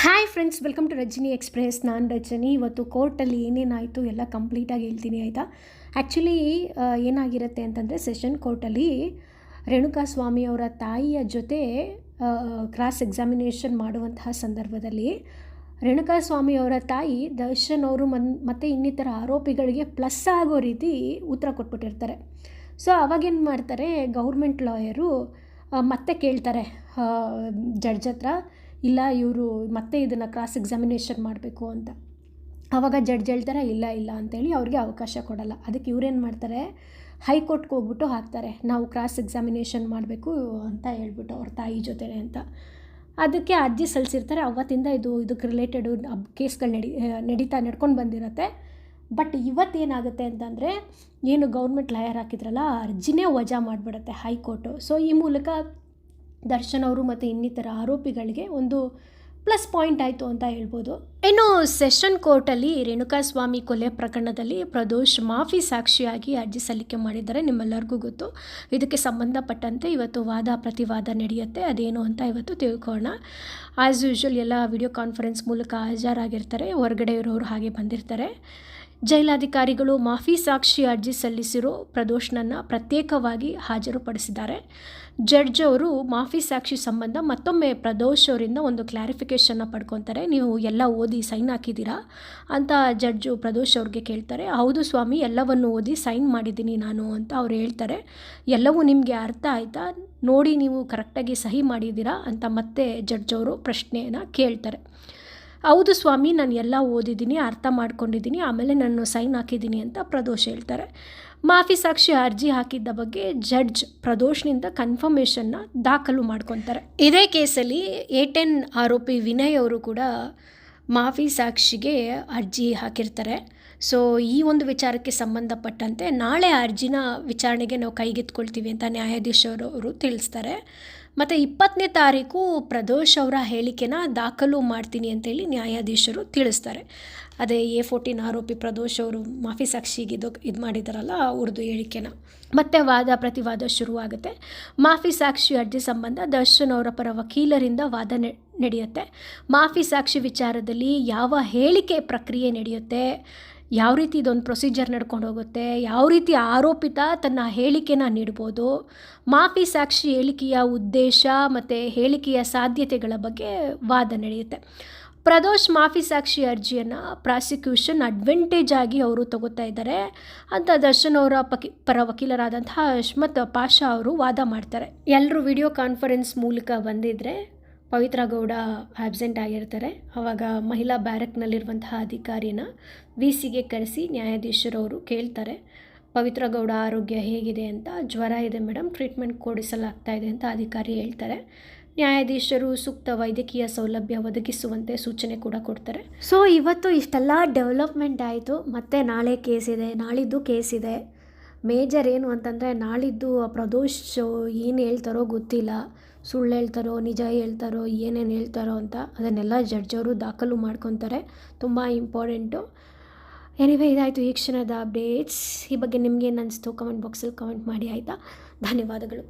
Hi friends, welcome to Rajini express. ನಾನು ರಜನಿ. ಇವತ್ತು ಕೋರ್ಟಲ್ಲಿ ಏನೇನಾಯಿತು ಎಲ್ಲ ಕಂಪ್ಲೀಟಾಗಿ ಹೇಳ್ತೀನಿ, ಆಯಿತಾ. ಆ್ಯಕ್ಚುಲಿ ಏನಾಗಿರುತ್ತೆ ಅಂತಂದರೆ, ಸೆಷನ್ ಕೋರ್ಟಲ್ಲಿ ರೇಣುಕಾಸ್ವಾಮಿ ಅವರ ತಾಯಿಯ ಜೊತೆ ಕ್ರಾಸ್ ಎಕ್ಸಾಮಿನೇಷನ್ ಮಾಡುವಂತಹ ಸಂದರ್ಭದಲ್ಲಿ ರೇಣುಕಾಸ್ವಾಮಿ ಅವರ ತಾಯಿ ದರ್ಶನ್ ಅವರು ಮತ್ತು ಇನ್ನಿತರ ಆರೋಪಿಗಳಿಗೆ ಪ್ಲಸ್ ಆಗೋ ರೀತಿ ಉತ್ತರ ಕೊಟ್ಬಿಟ್ಟಿರ್ತಾರೆ. ಸೊ ಅವಾಗೇನು ಮಾಡ್ತಾರೆ, ಗೌರ್ಮೆಂಟ್ ಲಾಯರು ಮತ್ತೆ ಕೇಳ್ತಾರೆ ಜಡ್ಜ್ ಹತ್ರ, ಇಲ್ಲ ಇವರು ಮತ್ತೆ ಇದನ್ನು ಕ್ರಾಸ್ ಎಕ್ಸಾಮಿನೇಷನ್ ಮಾಡಬೇಕು ಅಂತ. ಆವಾಗ ಜಡ್ಜ್ ಹೇಳ್ತಾರೆ ಇಲ್ಲ ಇಲ್ಲ ಅಂತೇಳಿ ಅವ್ರಿಗೆ ಅವಕಾಶ ಕೊಡಲ್ಲ. ಅದಕ್ಕೆ ಇವರೇನು ಮಾಡ್ತಾರೆ, ಹೈಕೋರ್ಟ್ಗೆ ಹೋಗ್ಬಿಟ್ಟು ಹಾಕ್ತಾರೆ, ನಾವು ಕ್ರಾಸ್ ಎಕ್ಸಾಮಿನೇಷನ್ ಮಾಡಬೇಕು ಅಂತ ಹೇಳ್ಬಿಟ್ಟು ಅವ್ರ ತಾಯಿ ಜೊತೆ ಅಂತ. ಅದಕ್ಕೆ ಅರ್ಜಿ ಸಲ್ಲಿಸಿರ್ತಾರೆ. ಅವತ್ತಿಂದ ಇದಕ್ಕೆ ರಿಲೇಟೆಡು ಕೇಸ್ಗಳು ನಡ್ಕೊಂಡು ಬಂದಿರುತ್ತೆ. ಬಟ್ ಇವತ್ತೇನಾಗುತ್ತೆ ಅಂತಂದರೆ, ಏನು ಗೌರ್ಮೆಂಟ್ ಲಾಯರ್ ಹಾಕಿದ್ರಲ್ಲ, ಅರ್ಜಿನೇ ವಜಾ ಮಾಡಿಬಿಡುತ್ತೆ ಹೈಕೋರ್ಟು. ಸೊ ಈ ಮೂಲಕ ದರ್ಶನ್ ಅವರು ಮತ್ತು ಇನ್ನಿತರ ಆರೋಪಿಗಳಿಗೆ ಒಂದು ಪ್ಲಸ್ ಪಾಯಿಂಟ್ ಆಯಿತು ಅಂತ ಹೇಳ್ಬೋದು. ಇನ್ನು ಸೆಷನ್ ಕೋರ್ಟಲ್ಲಿ ರೇಣುಕಾಸ್ವಾಮಿ ಕೊಲೆ ಪ್ರಕರಣದಲ್ಲಿ ಪ್ರದೋಷ್ ಮಾಫಿ ಸಾಕ್ಷಿಯಾಗಿ ಅರ್ಜಿ ಸಲ್ಲಿಕೆ ಮಾಡಿದ್ದಾರೆ. ನಿಮ್ಮೆಲ್ಲರಿಗೂ ಗೊತ್ತು. ಇದಕ್ಕೆ ಸಂಬಂಧಪಟ್ಟಂತೆ ಇವತ್ತು ವಾದ ಪ್ರತಿವಾದ ನಡೆಯುತ್ತೆ. ಅದೇನು ಅಂತ ಇವತ್ತು ತಿಳ್ಕೊಳ್ಳೋಣ. ಆ್ಯಸ್ ಯೂಶ್ವಲ್ ಎಲ್ಲ ವಿಡಿಯೋ ಕಾನ್ಫರೆನ್ಸ್ ಮೂಲಕ ಹಾಜರಾಗಿರ್ತಾರೆ. ಹೊರಗಡೆ ಇರೋರು ಹಾಗೆ ಬಂದಿರ್ತಾರೆ. ಜೈಲಾಧಿಕಾರಿಗಳು ಮಾಫಿ ಸಾಕ್ಷಿ ಅರ್ಜಿ ಸಲ್ಲಿಸಿರೋ ಪ್ರದೋಷ್ನನ್ನು ಪ್ರತ್ಯೇಕವಾಗಿ ಹಾಜರುಪಡಿಸಿದ್ದಾರೆ. ಜಡ್ಜ್ ಅವರು ಮಾಫಿ ಸಾಕ್ಷಿ ಸಂಬಂಧ ಮತ್ತೊಮ್ಮೆ ಪ್ರದೋಷ್ ಅವರಿಂದ ಒಂದು ಕ್ಲಾರಿಫಿಕೇಷನ್ನ ಪಡ್ಕೊತಾರೆ. ನೀವು ಎಲ್ಲ ಓದಿ ಸೈನ್ ಹಾಕಿದ್ದೀರಾ ಅಂತ ಜಡ್ಜು ಪ್ರದೋಷ್ ಅವ್ರಿಗೆ ಕೇಳ್ತಾರೆ. ಹೌದು ಸ್ವಾಮಿ, ಎಲ್ಲವನ್ನು ಓದಿ ಸೈನ್ ಮಾಡಿದ್ದೀನಿ ನಾನು ಅಂತ ಅವ್ರು ಹೇಳ್ತಾರೆ. ಎಲ್ಲವೂ ನಿಮಗೆ ಅರ್ಥ ಆಯಿತಾ, ನೋಡಿ ನೀವು ಕರೆಕ್ಟಾಗಿ ಸಹಿ ಮಾಡಿದ್ದೀರಾ ಅಂತ ಮತ್ತೆ ಜಡ್ಜ್ ಅವರು ಪ್ರಶ್ನೆಯನ್ನು ಕೇಳ್ತಾರೆ. ಹೌದು ಸ್ವಾಮಿ, ನಾನು ಎಲ್ಲ ಓದಿದ್ದೀನಿ, ಅರ್ಥ ಮಾಡ್ಕೊಂಡಿದ್ದೀನಿ, ಆಮೇಲೆ ನಾನು ಸೈನ್ ಹಾಕಿದ್ದೀನಿ ಅಂತ ಪ್ರದೋಷ್ ಹೇಳ್ತಾರೆ. ಮಾಫಿ ಸಾಕ್ಷಿ ಅರ್ಜಿ ಹಾಕಿದ್ದ ಬಗ್ಗೆ ಜಡ್ಜ್ ಪ್ರದೋಷ್ನಿಂದ ಕನ್ಫರ್ಮೇಷನ್ನ ದಾಖಲು ಮಾಡ್ಕೊತಾರೆ. ಇದೇ ಕೇಸಲ್ಲಿ A10 ಆರೋಪಿ ವಿನಯ್ ಅವರು ಕೂಡ ಮಾಫಿ ಸಾಕ್ಷಿಗೆ ಅರ್ಜಿ ಹಾಕಿರ್ತಾರೆ. ಸೊ ಈ ಒಂದು ವಿಚಾರಕ್ಕೆ ಸಂಬಂಧಪಟ್ಟಂತೆ ನಾಳೆ ಅರ್ಜಿನ ವಿಚಾರಣೆಗೆ ನಾವು ಕೈಗೆತ್ಕೊಳ್ತೀವಿ ಅಂತ ನ್ಯಾಯಾಧೀಶರವರು ತಿಳಿಸ್ತಾರೆ. ಮತ್ತು 20ನೇ ತಾರೀಕು ಪ್ರದೋಷ್ ಅವರ ಹೇಳಿಕೆನ ದಾಖಲು ಮಾಡ್ತೀನಿ ಅಂತೇಳಿ ನ್ಯಾಯಾಧೀಶರು ತಿಳಿಸ್ತಾರೆ. ಅದೇ A14 ಆರೋಪಿ ಪ್ರದೋಷ್ ಅವರು ಮಾಫಿ ಸಾಕ್ಷಿಗೆ ಇದು ಮಾಡಿದಾರಲ್ಲ, ಅವ್ರದ್ದು ಹೇಳಿಕೆನ. ಮತ್ತೆ ವಾದ ಪ್ರತಿವಾದ ಶುರುವಾಗುತ್ತೆ. ಮಾಫಿ ಸಾಕ್ಷಿ ಅರ್ಜಿ ಸಂಬಂಧ ದರ್ಶನ್ ಅವರ ಪರ ವಕೀಲರಿಂದ ವಾದ ನಡೆಯುತ್ತೆ. ಮಾಫಿ ಸಾಕ್ಷಿ ವಿಚಾರದಲ್ಲಿ ಯಾವ ಹೇಳಿಕೆ ಪ್ರಕ್ರಿಯೆ ನಡೆಯುತ್ತೆ, ಯಾವ ರೀತಿ ಇದೊಂದು ಪ್ರೊಸೀಜರ್ ನಡ್ಕೊಂಡು ಹೋಗುತ್ತೆ, ಯಾವ ರೀತಿ ಆರೋಪಿತ ತನ್ನ ಹೇಳಿಕೆನ ನೀಡ್ಬೋದು, ಮಾಫಿ ಸಾಕ್ಷಿ ಹೇಳಿಕೆಯ ಉದ್ದೇಶ ಮತ್ತು ಹೇಳಿಕೆಯ ಸಾಧ್ಯತೆಗಳ ಬಗ್ಗೆ ವಾದ ನಡೆಯುತ್ತೆ. ಪ್ರದೋಷ್ ಮಾಫಿ ಸಾಕ್ಷಿ ಅರ್ಜಿಯನ್ನು ಪ್ರಾಸಿಕ್ಯೂಷನ್ ಅಡ್ವಾಂಟೇಜ್ ಆಗಿ ಅವರು ತಗೋತಾ ಇದ್ದಾರೆ ಅಂತ ದರ್ಶನ್ ಅವರ ಪರ ವಕೀಲರಾದಂತಹ ಅಶ್ಮತ್ ಪಾಷಾ ಅವರು ವಾದ ಮಾಡ್ತಾರೆ. ಎಲ್ಲರೂ ವಿಡಿಯೋ ಕಾನ್ಫರೆನ್ಸ್ ಮೂಲಕ ಬಂದಿದ್ದರೆ ಪವಿತ್ರ ಗೌಡ ಆಬ್ಸೆಂಟ್ ಆಗಿರ್ತಾರೆ. ಆವಾಗ ಮಹಿಳಾ ಬ್ಯಾರಕ್ನಲ್ಲಿರುವಂತಹ ಅಧಿಕಾರಿನ VCಗೆ ಕರೆಸಿ ನ್ಯಾಯಾಧೀಶರವರು ಕೇಳ್ತಾರೆ, ಪವಿತ್ರ ಗೌಡ ಆರೋಗ್ಯ ಹೇಗಿದೆ ಅಂತ. ಜ್ವರ ಇದೆ ಮೇಡಮ್, ಟ್ರೀಟ್ಮೆಂಟ್ ಕೊಡಿಸಲಾಗ್ತಾ ಇದೆ ಅಂತ ಅಧಿಕಾರಿ ಹೇಳ್ತಾರೆ. ನ್ಯಾಯಾಧೀಶರು ಸೂಕ್ತ ವೈದ್ಯಕೀಯ ಸೌಲಭ್ಯ ಒದಗಿಸುವಂತೆ ಸೂಚನೆ ಕೂಡ ಕೊಡ್ತಾರೆ. ಸೊ ಇವತ್ತು ಇಷ್ಟೆಲ್ಲ ಡೆವಲಪ್ಮೆಂಟ್ ಆಯಿತು. ಮತ್ತು ನಾಳೆ ಕೇಸ್ ಇದೆ, ನಾಳಿದ್ದು ಕೇಸ್ ಇದೆ. ಮೇಜರ್ ಏನು ಅಂತಂದರೆ, ನಾಳಿದ್ದು ಪ್ರದೋಷ್ ಏನು ಹೇಳ್ತಾರೋ ಗೊತ್ತಿಲ್ಲ, ಸುಳ್ಳು ಹೇಳ್ತಾರೋ ನಿಜ ಹೇಳ್ತಾರೋ ಏನೇನು ಹೇಳ್ತಾರೋ ಅಂತ ಅದನ್ನೆಲ್ಲ ಜಡ್ಜವರು ದಾಖಲು ಮಾಡ್ಕೊತಾರೆ. ತುಂಬ ಇಂಪಾರ್ಟೆಂಟು. ಎನಿವೇ, ಇದಾಯಿತು ಈ ಕ್ಷಣದ ಅಪ್ಡೇಟ್ಸ್. ಈ ಬಗ್ಗೆ ನಿಮಗೇನು ಅನಿಸ್ತು ಕಮೆಂಟ್ ಬಾಕ್ಸಲ್ಲಿ ಕಮೆಂಟ್ ಮಾಡಿ, ಆಯಿತಾ. ಧನ್ಯವಾದಗಳು.